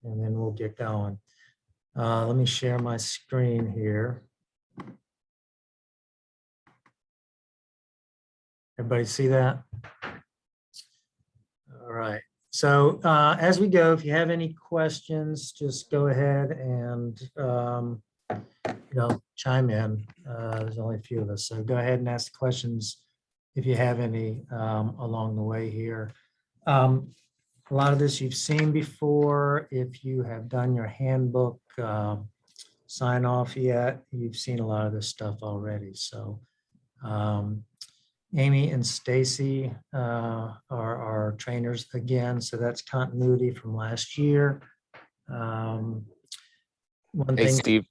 and then we'll get going. Let me share my screen here. Everybody see that? All right. So as we go, if you have any questions, just go ahead and chime in. There's only a few of us, so go ahead and ask questions if you have any along the way here. A lot of this you've seen before. If you have done your handbook sign off yet, you've seen a lot of this stuff already. So Amy and Stacy are our trainers again, so that's continuity from last year. Hey, Steve.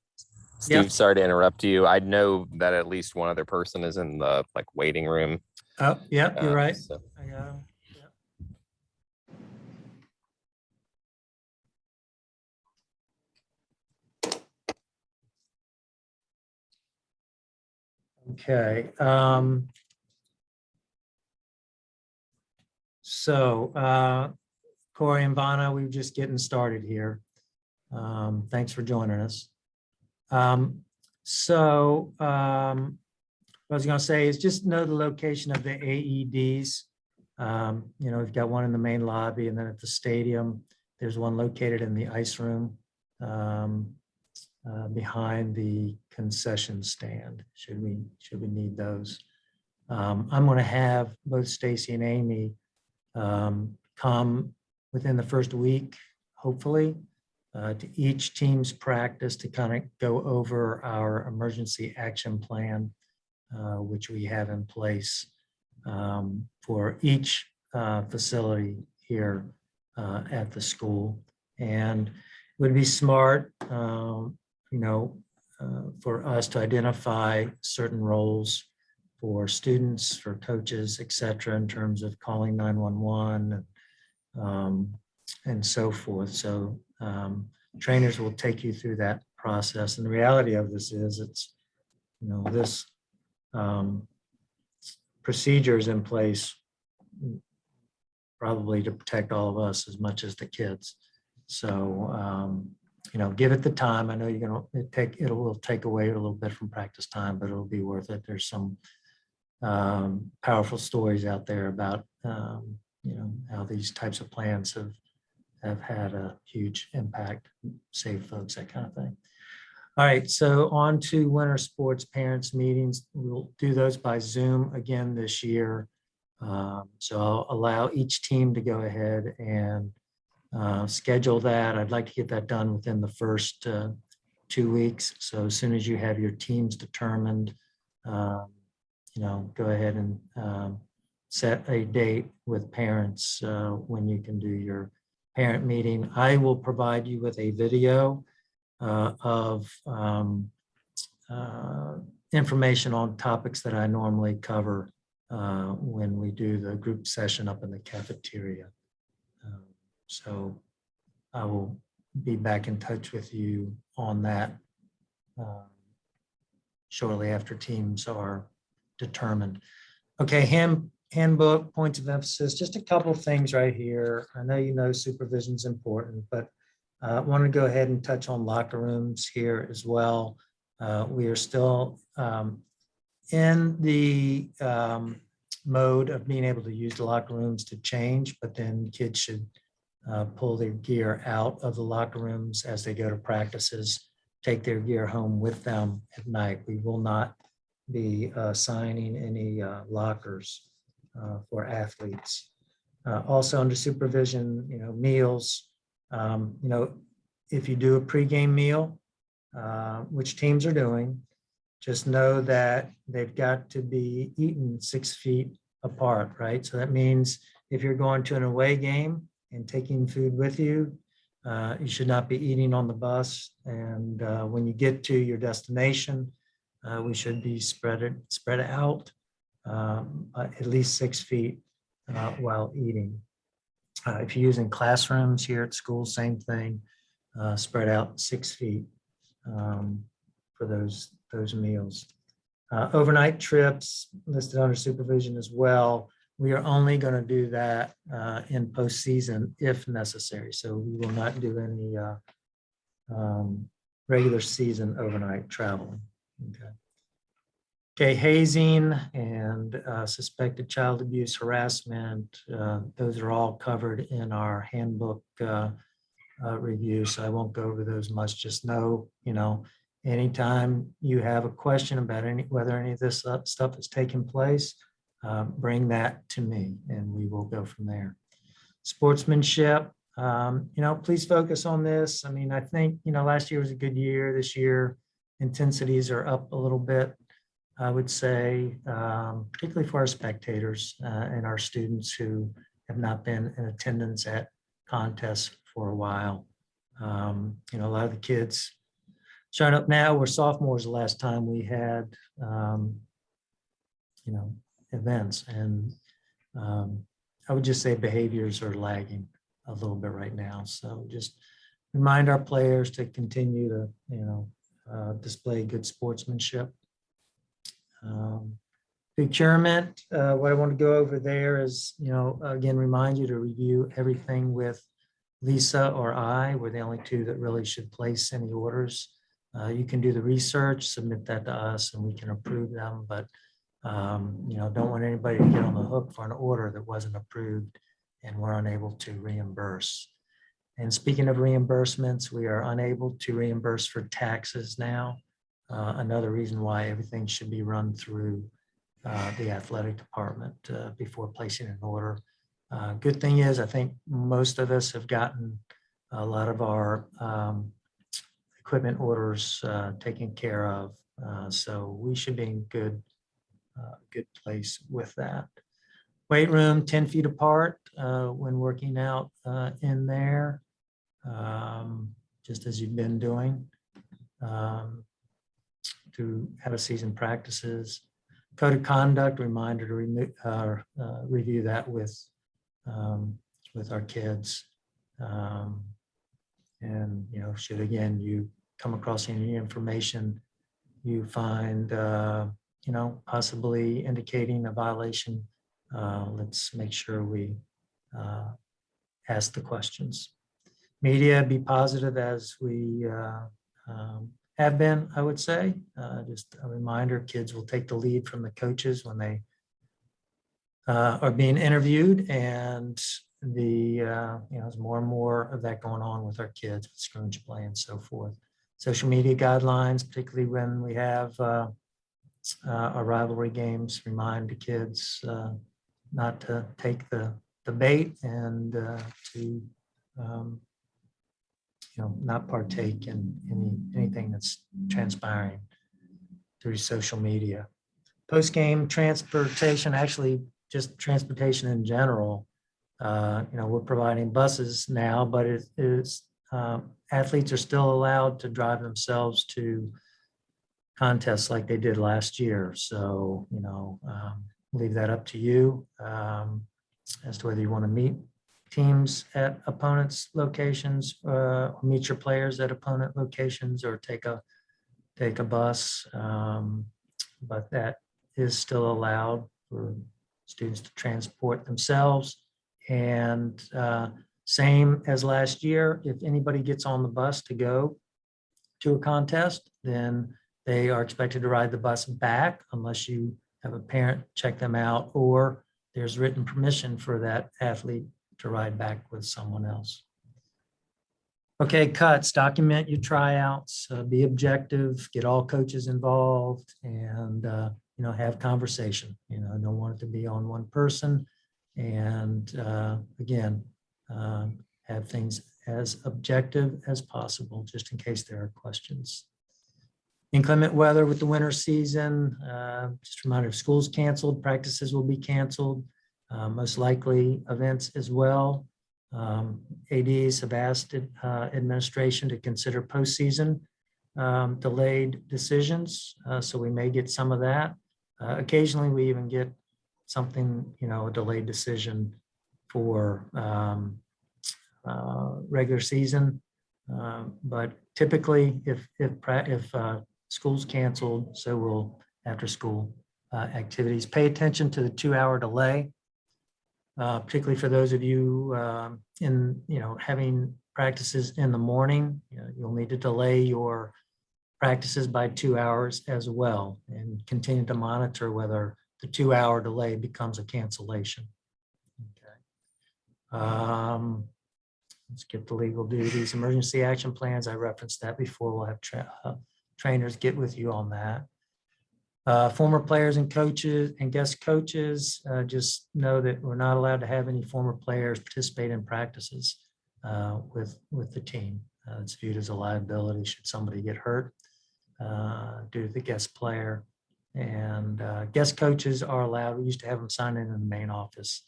Steve, sorry to interrupt you. I know that at least one other person is in the waiting room. Oh, yeah, you're right. So. I got him. Okay. So Corey and Vanna, we're just getting started here. Thanks for joining us. What I was going to say is just know the location of the AEDs. We've got one in the main lobby, and then at the stadium, there's one located in the ice room behind the concession stand, should we need those. I'm going to have both Stacy and Amy come within the first week, hopefully, to each team's practice to kind of go over our emergency action plan, which we have in place for each facility here at the school. And it would be smart, for us to identify certain roles for students, for coaches, et cetera, in terms of calling 911 and so forth. So trainers will take you through that process. And the reality of this is this procedure is in place probably to protect all of us as much as the kids. So, give it the time. I know it will take away a little bit from practice time, but it'll be worth it. There's some powerful stories out there about, how these types of plans have had a huge impact, save folks, that kind of thing. All right, so on to winter sports parents meetings. We'll do those by Zoom again this year. So I'll allow each team to go ahead and schedule that. I'd like to get that done within the first 2 weeks. So as soon as you have your teams determined, go ahead and set a date with parents when you can do your parent meeting. I will provide you with a video of information on topics that I normally cover when we do the group session up in the cafeteria. So I will be back in touch with you on that shortly after teams are determined. Okay, handbook, points of emphasis, just a couple of things right here. I know supervision is important, but I want to go ahead and touch on locker rooms here as well. We are still in the mode of being able to use the locker rooms to change, but then kids should pull their gear out of the locker rooms as they go to practices, take their gear home with them at night. We will not be assigning any lockers for athletes. Also under supervision, meals, if you do a pregame meal, which teams are doing, just know that they've got to be eaten 6 feet apart, right? So that means if you're going to an away game and taking food with you, you should not be eating on the bus. And when you get to your destination, we should be spread out at least 6 feet while eating. If you're using classrooms here at school, same thing, spread out 6 feet for those meals. Overnight trips listed under supervision as well. We are only going to do that in postseason if necessary. So we will not do any regular season overnight traveling. Okay. Okay, hazing and suspected child abuse, harassment, those are all covered in our handbook review, so I won't go over those much. Just know, anytime you have a question about whether any of this stuff is taking place, bring that to me and we will go from there. Sportsmanship, please focus on this. I mean, I think, last year was a good year. This year, intensities are up a little bit, I would say, particularly for our spectators and our students who have not been in attendance at contests for a while. A lot of the kids showing up now were sophomores the last time we had, events. And I would just say behaviors are lagging a little bit right now. So just remind our players to continue to, display good sportsmanship. Procurement, what I want to go over there is, again, remind you to review everything with Lisa or I. We're the only two that really should place any orders. You can do the research, submit that to us, and we can approve them. But, don't want anybody to get on the hook for an order that wasn't approved and we're unable to reimburse. And speaking of reimbursements, we are unable to reimburse for taxes now. Another reason why everything should be run through the athletic department before placing an order. Good thing is, I think most of us have gotten a lot of our equipment orders taken care of. So we should be in good place with that. Weight room 10 feet apart when working out in there, just as you've been doing. To out of season practices. Code of conduct, reminder to review that with our kids. And, should again, you come across any information you find, possibly indicating a violation, let's make sure we ask the questions. Media, be positive as we have been, I would say. Just a reminder, kids will take the lead from the coaches when they are being interviewed, and there's more and more of that going on with our kids with scrimmage play and so forth. Social media guidelines, particularly when we have our rivalry games, remind the kids not to take the bait and to not partake in anything that's transpiring through social media. Post-game transportation, actually just transportation in general. We're providing buses now, but it is athletes are still allowed to drive themselves to contests like they did last year. So, leave that up to you as to whether you want to meet teams at opponents' locations, or meet your players at opponent locations, or take a bus. But that is still allowed for students to transport themselves. And same as last year, if anybody gets on the bus to go to a contest, then they are expected to ride the bus back unless you have a parent check them out, or there's written permission for that athlete to ride back with someone else. Okay, cuts, document your tryouts, be objective, get all coaches involved, and have conversation. I don't want it to be on one person, and again, have things as objective as possible, just in case there are questions. Inclement weather with the winter season, just a reminder, if school's canceled, practices will be canceled, most likely events as well. ADs have asked administration to consider postseason delayed decisions, so we may get some of that. Occasionally, we even get something, a delayed decision for regular season, but typically, if school's canceled, so will after school activities. Pay attention to the 2-hour delay. particularly for those of you having practices in the morning. You'll need to delay your practices by 2 hours as well, and continue to monitor whether the 2-hour delay becomes a cancellation. Okay. Let's get the legal duties, emergency action plans. I referenced that before. We'll have trainers get with you on that. Former players and coaches and guest coaches, just know that we're not allowed to have any former players participate in practices with the team. It's viewed as a liability should somebody get hurt due to the guest player. And guest coaches are allowed. We used to have them sign in the main office.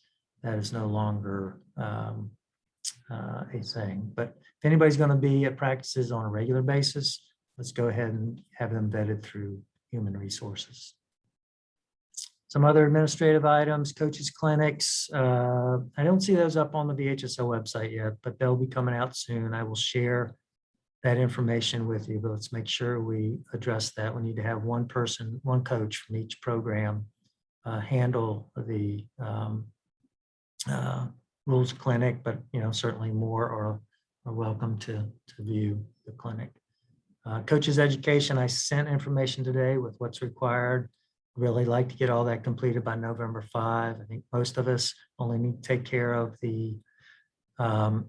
That is no longer a thing. But if anybody's going to be at practices on a regular basis, let's go ahead and have them vetted through human resources. Some other administrative items, coaches clinics. I don't see those up on the VHSO website yet, but they'll be coming out soon. I will share that information with you, but let's make sure we address that. We need to have one person, one coach from each program handle the rules clinic, but certainly more are welcome to view the clinic. Coaches education, I sent information today with what's required. Really like to get all that completed by November 5. I think most of us only need to take care of the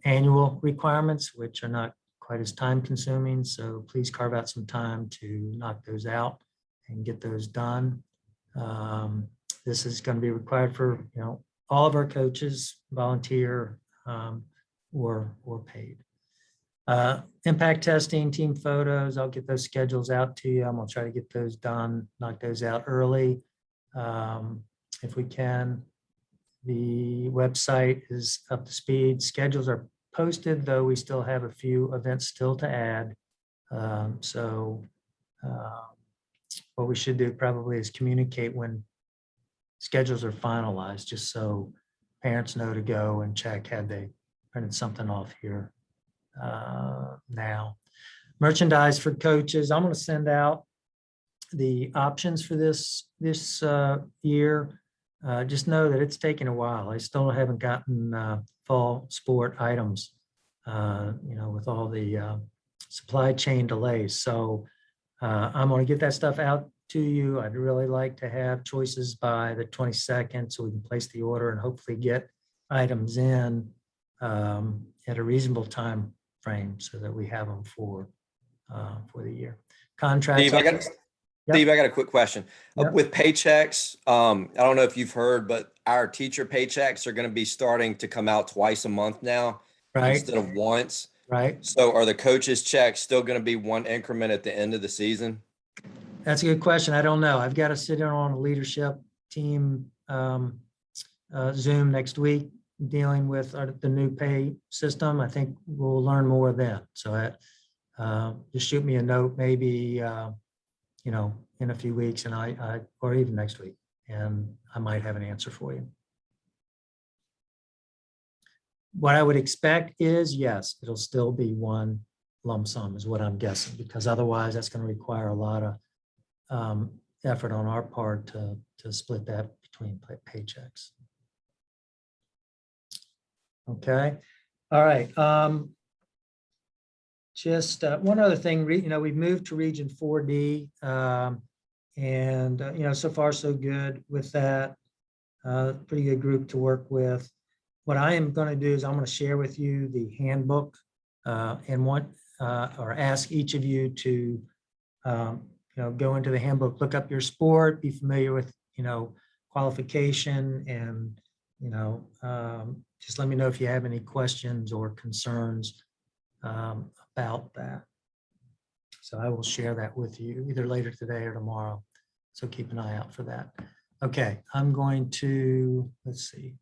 annual requirements, which are not quite as time consuming. So please carve out some time to knock those out and get those done. This is going to be required for all of our coaches, volunteer or paid. Impact testing, team photos, I'll get those schedules out to you. I'm gonna try to get those done, knock those out early if we can. The website is up to speed. Schedules are posted, though we still have a few events still to add. What we should do probably is communicate when schedules are finalized, just so parents know to go and check, had they printed something off here now. Merchandise for coaches. I'm going to send out the options for this year. Just know that it's taking a while. I still haven't gotten fall sport items, with all the supply chain delays. So I'm going to get that stuff out to you. I'd really like to have choices by the 22nd so we can place the order and hopefully get items in at a reasonable time frame so that we have them for the year. Contracts. Steve, I got a quick question. Yep. With paychecks, I don't know if you've heard, but our teacher paychecks are going to be starting to come out twice a month now, Right. instead of once. Right. So are the coaches' checks still going to be one increment at the end of the season? That's a good question. I don't know. I've got to sit in on a leadership team Zoom next week dealing with the new pay system. I think we'll learn more then. So just shoot me a note, maybe in a few weeks, and I or even next week, and I might have an answer for you. What I would expect is, yes, it'll still be one lump sum is what I'm guessing, because otherwise that's going to require a lot of effort on our part to split that between paychecks. Okay. All right. Just one other thing, we've moved to Region 4D, and so far so good with that. Pretty good group to work with. What I am going to do is I'm going to share with you the handbook and or ask each of you to go into the handbook, look up your sport, be familiar with qualification, and just let me know if you have any questions or concerns about that. So I will share that with you either later today or tomorrow. So keep an eye out for that. Okay, I'm going to, let's see,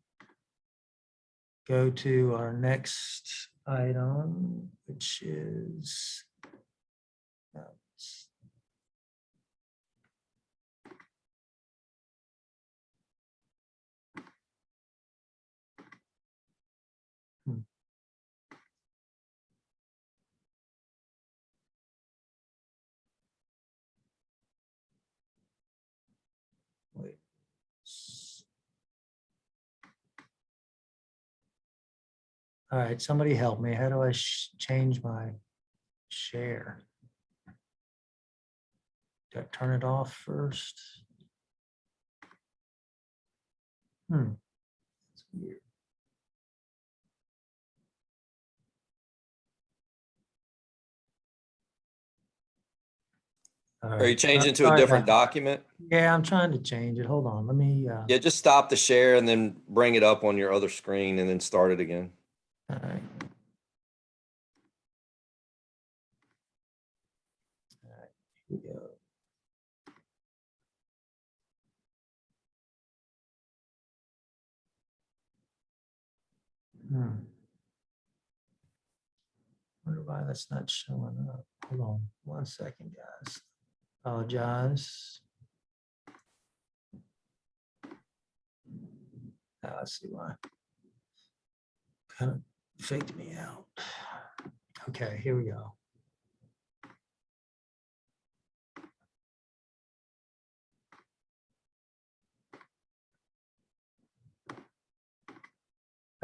go to our next item, which is wait. All right, somebody help me. How do I change my share? Do I turn it off first? That's weird. All Are you right. changing to a Sorry different about that. document? Yeah, I'm trying to change it. Hold on. Let me, Yeah, just stop the share and then bring it up on your other screen and then start it again. all right. All right, here we go. Wonder why that's not showing up. Hold on 1 second, guys. Apologize. I see why. Kind of faked me out. Okay, here we go.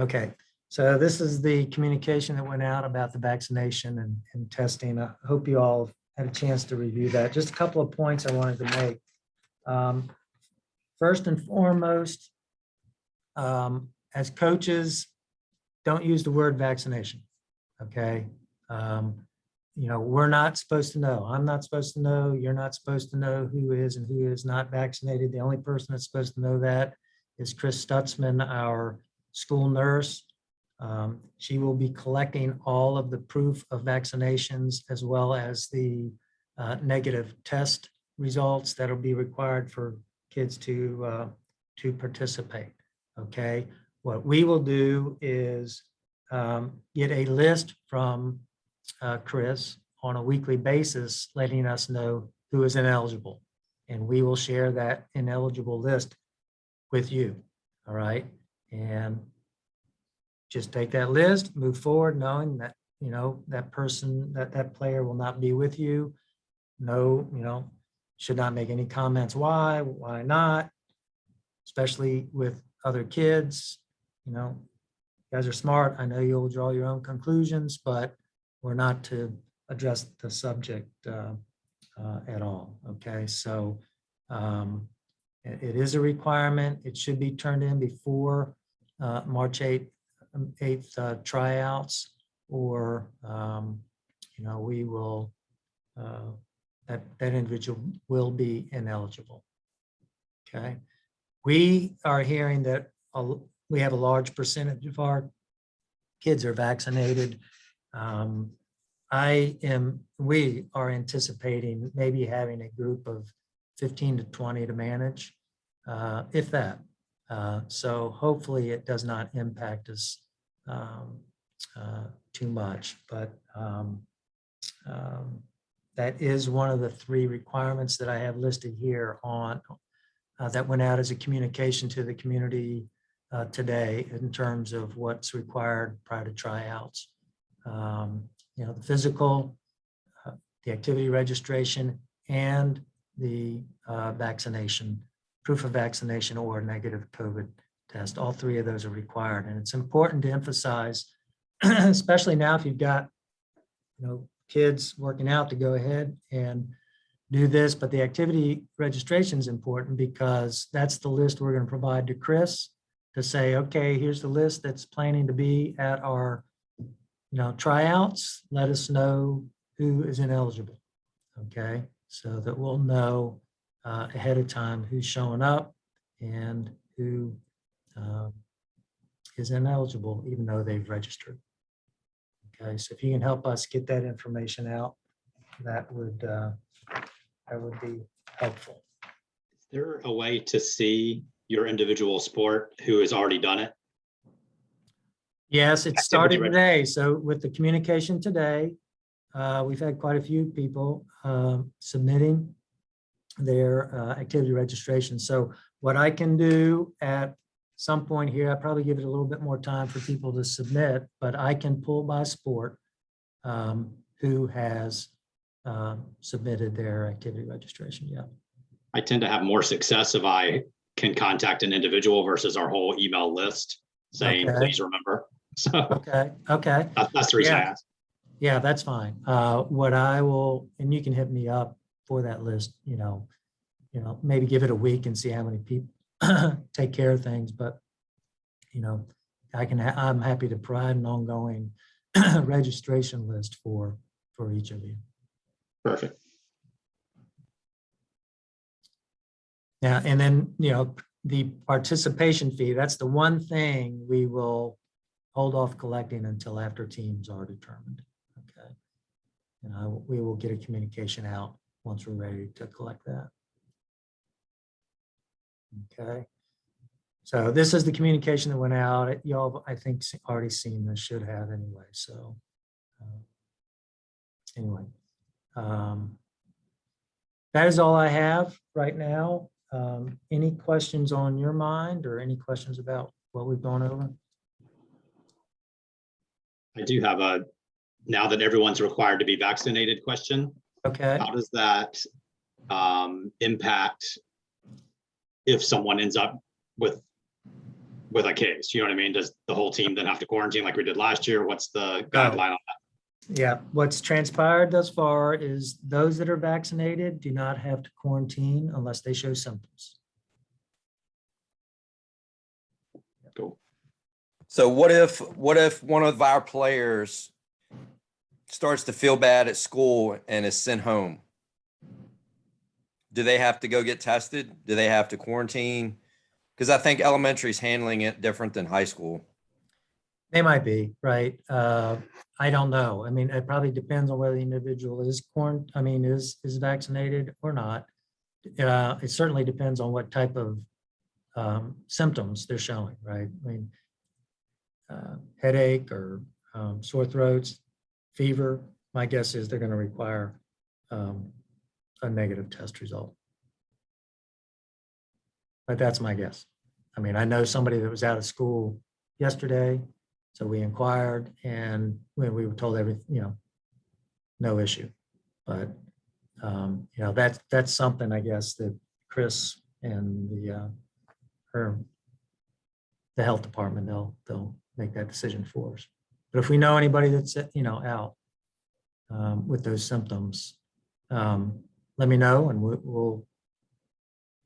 Okay, so this is the communication that went out about the vaccination and testing. I hope you all had a chance to review that. Just a couple of points I wanted to make. First and foremost, as coaches, don't use the word vaccination, okay? We're not supposed to know. I'm not supposed to know. You're not supposed to know who is and who is not vaccinated. The only person that's supposed to know that is Chris Stutzman, our school nurse. She will be collecting all of the proof of vaccinations as well as the negative test results that'll be required for kids to participate, okay? What we will do is get a list from Chris on a weekly basis, letting us know who is ineligible. And we will share that ineligible list with you, all right? And just take that list, move forward, knowing that, that person, that player will not be with you. No, should not make any comments. Why not? Especially with other kids, you guys are smart. I know you'll draw your own conclusions, but we're not to address the subject at all. Okay, so it is a requirement. It should be turned in before March 8th tryouts, or we will that individual will be ineligible. Okay, we are hearing that we have a large percentage of our kids are vaccinated. We are anticipating maybe having a group of 15 to 20 to manage, if that. So hopefully it does not impact us too much, but that is one of the 3 requirements that I have listed here on that went out as a communication to the community today in terms of what's required prior to tryouts. The physical, the activity registration, and the vaccination, proof of vaccination or negative COVID test. All 3 of those are required. And it's important to emphasize, especially now if you've got, kids working out, to go ahead and do this. But the activity registration is important because that's the list we're going to provide to Chris to say, okay, here's the list that's planning to be at our tryouts. Let us know who is ineligible, okay? So that we'll know ahead of time who's showing up and who is ineligible, even though they've registered. Okay, so if you can help us get that information out, that would be helpful. Is there a way to see your individual sport who has already done it? Yes, it started today. So with the communication today, we've had quite a few people submitting their activity registration. So what I can do at some point here, I probably give it a little bit more time for people to submit, but I can pull by sport who has submitted their activity registration. Yeah. I tend to have more success if I can contact an individual versus our whole email list saying, Okay. please remember. So Okay, okay. that's the reason I Yeah. asked. Yeah, that's fine. What I will, and you can hit me up for that list, maybe give it a week and see how many people take care of things, but, I'm happy to provide an ongoing registration list for each of you. Perfect. Yeah, and then, the participation fee, that's the one thing we will hold off collecting until after teams are determined. Okay. We will get a communication out once we're ready to collect that. Okay. So this is the communication that went out. Y'all, I think, already seen this, should have anyway. So anyway, that is all I have right now. Any questions on your mind or any questions about what we've gone over? I do have now that everyone's required to be vaccinated question. Okay. How does that impact if someone ends up with a case? You know what I mean? Does the whole team then have to quarantine like we did last year? What's the guideline on that? Yeah, what's transpired thus far is those that are vaccinated do not have to quarantine unless they show symptoms. Cool. So what if one of our players starts to feel bad at school and is sent home? Do they have to go get tested? Do they have to quarantine? Because I think elementary is handling it different than high school. They might be, right? I don't know. I mean, it probably depends on whether the individual is vaccinated or not. It certainly depends on what type of symptoms they're showing, right? I mean, headache or sore throats, fever. My guess is they're going to require a negative test result. But that's my guess. I mean, I know somebody that was out of school yesterday, so we inquired and we were told everything, no issue. But that's something I guess that Chris and the health department, they'll make that decision for us. But if we know anybody that's out with those symptoms, let me know and we'll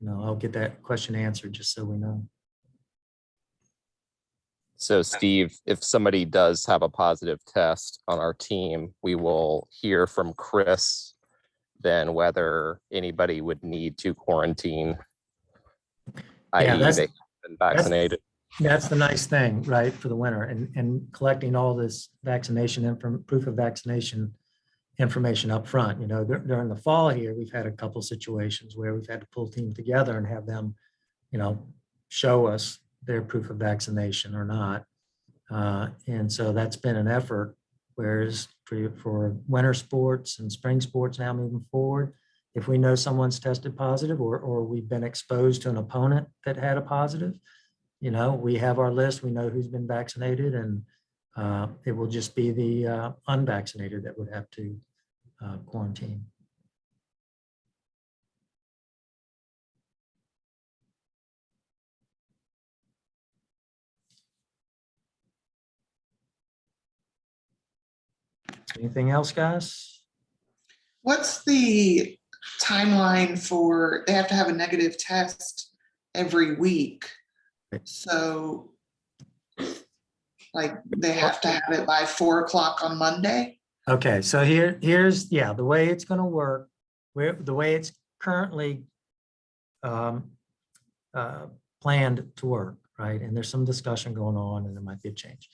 I'll get that question answered just so we know. So Steve, if somebody does have a positive test on our team, we will hear from Chris then whether anybody would need to quarantine, i.e. that's- they've been vaccinated. That's the nice thing, right, for the winter and collecting all this vaccination proof of vaccination information up front. During the fall here, we've had a couple situations where we've had to pull teams together and have them, show us their proof of vaccination or not. And so that's been an effort. Whereas for winter sports and spring sports now moving forward, if we know someone's tested positive or we've been exposed to an opponent that had a positive, we have our list, we know who's been vaccinated, and it will just be the unvaccinated that would have to quarantine. Anything else, guys? What's the timeline for, they have to have a negative test every week? So like they have to have it by 4 o'clock on Monday? Okay, so here's the way it's going to work. The way it's currently planned to work, right? And there's some discussion going on, and there might be a change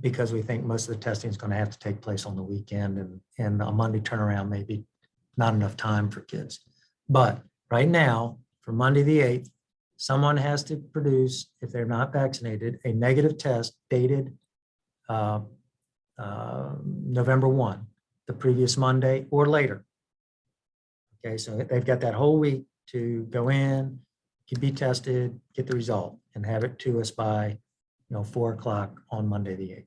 because we think most of the testing is going to have to take place on the weekend, and a Monday turnaround may be not enough time for kids. But right now, for Monday the 8th, someone has to produce, if they're not vaccinated, a negative test dated November 1, the previous Monday or later. Okay, so they've got that whole week to go in, be tested, get the result, and have it to us by 4 o'clock on Monday the 8th.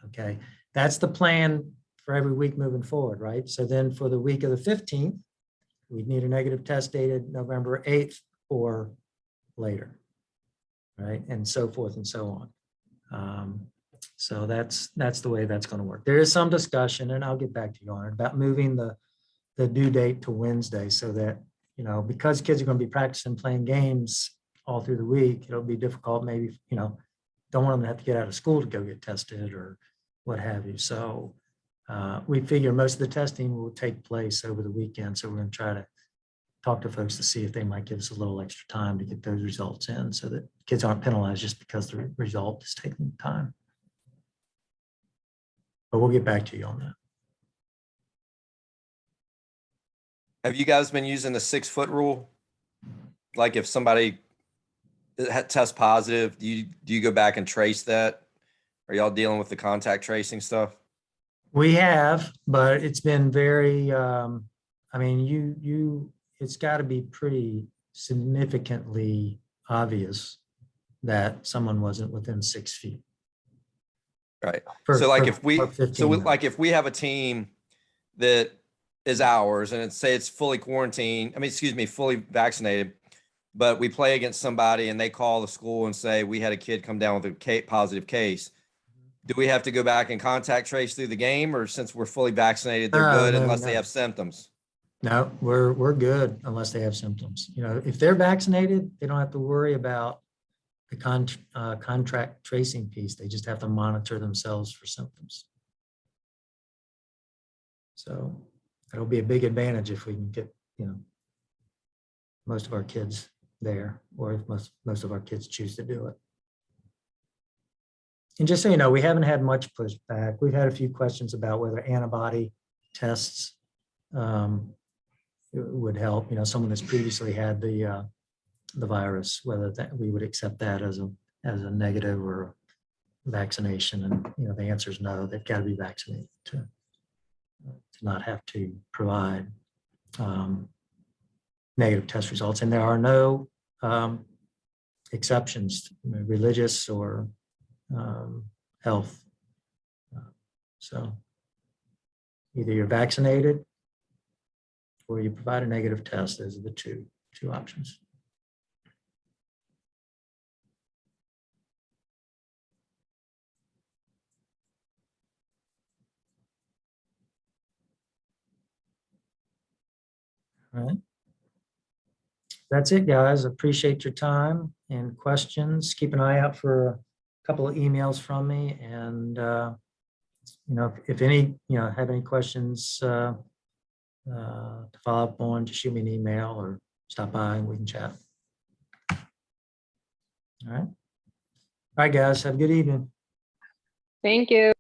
Okay, that's the plan for every week moving forward, right? So then for the week of the 15th, we'd need a negative test dated November 8th or later, right? And so forth and so on. So that's the way that's going to work. There is some discussion, and I'll get back to you on it, about moving the due date to Wednesday so that, because kids are going to be practicing playing games all through the week, it'll be difficult, maybe, don't want them to have to get out of school to go get tested or what have you. So we figure most of the testing will take place over the weekend. So we're going to try to talk to folks to see if they might give us a little extra time to get those results in so that kids aren't penalized just because the result is taking time. But we'll get back to you on that. Have you guys been using the 6-foot rule? Like if somebody tests positive, do you go back and trace that? Are y'all dealing with the contact tracing stuff? We have, but it's been very, it's got to be pretty significantly obvious that someone wasn't within 6 feet. Right. For- So like for- if we, for 15 minutes. like if we have a team that is ours and it's fully quarantined, fully vaccinated, but we play against somebody and they call the school and say, we had a kid come down with a positive case. Do we have to go back and contact trace through the game, or since we're fully vaccinated, they're good unless they have symptoms? No, we're good unless they have symptoms. If they're vaccinated, they don't have to worry about the contract tracing piece. They just have to monitor themselves for symptoms. So that'll be a big advantage if we can get, most of our kids there, or if most of our kids choose to do it. And just so you know, we haven't had much pushback. We've had a few questions about whether antibody tests would help. Someone that's previously had the virus, whether that we would accept that as a negative or vaccination. And the answer is no. They've got to be vaccinated to not have to provide negative test results. And there are no exceptions, religious or health. So either you're vaccinated or you provide a negative test. Those are the two options. All right. That's it, guys. Appreciate your time and questions. Keep an eye out for a couple of emails from me. And, if any, have any questions to follow up on, just shoot me an email or stop by and we can chat. All right. All right, guys. Have a good evening. Thank you.